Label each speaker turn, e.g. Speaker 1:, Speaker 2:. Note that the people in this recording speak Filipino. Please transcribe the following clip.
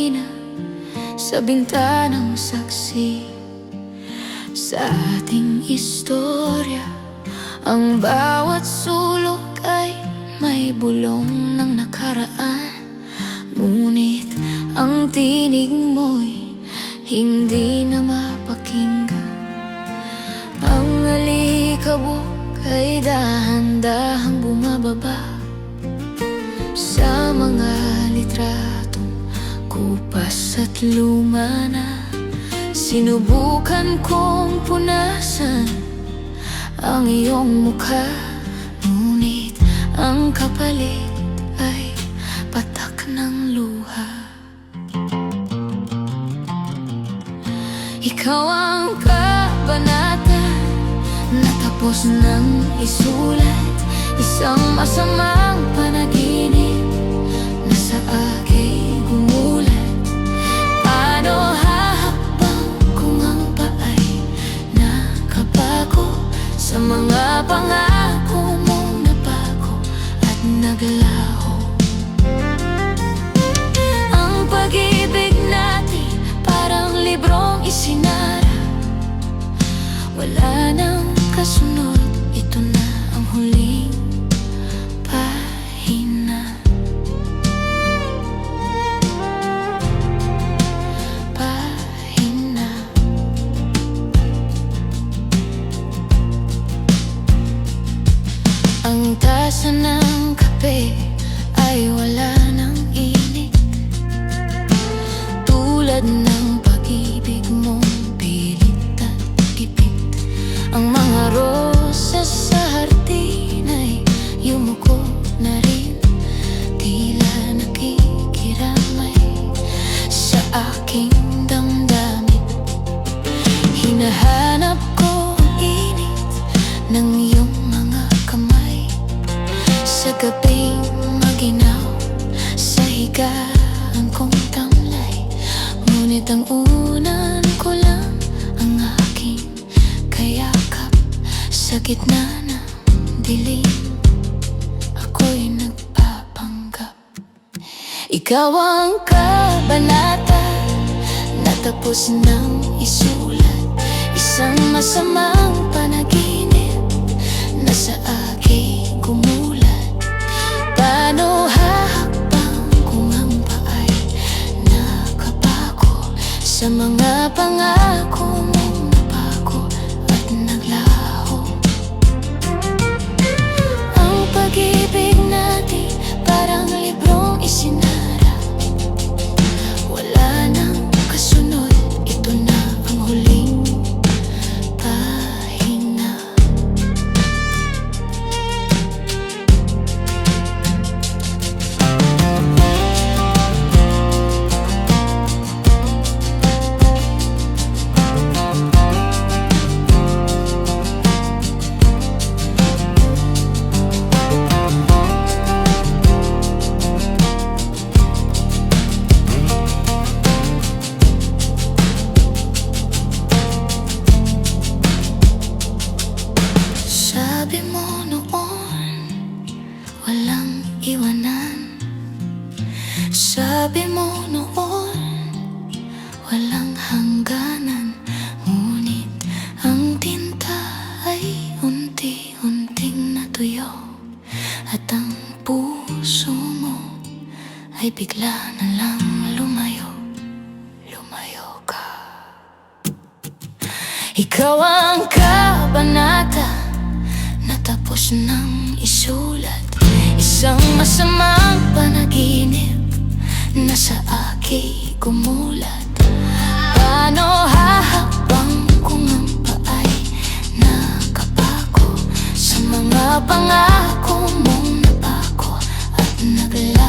Speaker 1: kortina sa bintanang saksi sa ating istorya. Ang bawat sulok ay may bulong ng nakaraan, ngunit ang tinig mo'y hindi na mapakinggan. Ang alikabok ay dahan-dahang bumababa sa mga litratong kupas at luma na. Sinubukan kong punasan ang iyong mukha, ngunit ang kapalit ay patak ng luha. Ikaw ang kabanata na tapos nang isulat, isang masamang panaginip na sa akin gumulat. Paano hahakbang kung ang paay nakabago sa mga pangako mong nabago at naglaho? Ang pag-ibig natin parang librong isinara, wala nang kasunod, ito na ang huling pahina. Pahina. Ang tasa ng kape ay wala nang init, tulad ng pag-ibig mong pilit at gipit. Ang mga rosas sa hardin ay yumuko na rin, tila nakikiramay sa aking damdamin. Hinahanap ko ang init ng iyong mga kamay sa gabing maginaw sa higaan kong tamlay. Ngunit ang unan ko lang ang aking kayakap sa gitna ng dilim. Ako'y nagpapanggap. Ikaw ang kabanata na tapos nang isulat, isang masamang panaginip na sa akin gumulat. Paano hahakbang kung ang paay nakabago sa mga pangako mong nabago at naglaho? Ang pag-ibig natin parang librong isinara, wala nang kasunod, ito na ang huling pahina. Sabi mo noon, walang iwanan. Sabi mo noon, walang hangganan. Ngunit ang tinta ay unti-unting natuyo, at ang puso mo ay bigla na lang lumayo. Lumayo ka. Ikaw ang kabanata na tapos nang isulat, isang masamang panaginip na sa akin gumulat. Paano hahakbang kung ang paay nakabago sa mga pangako mong nabago at naglaho?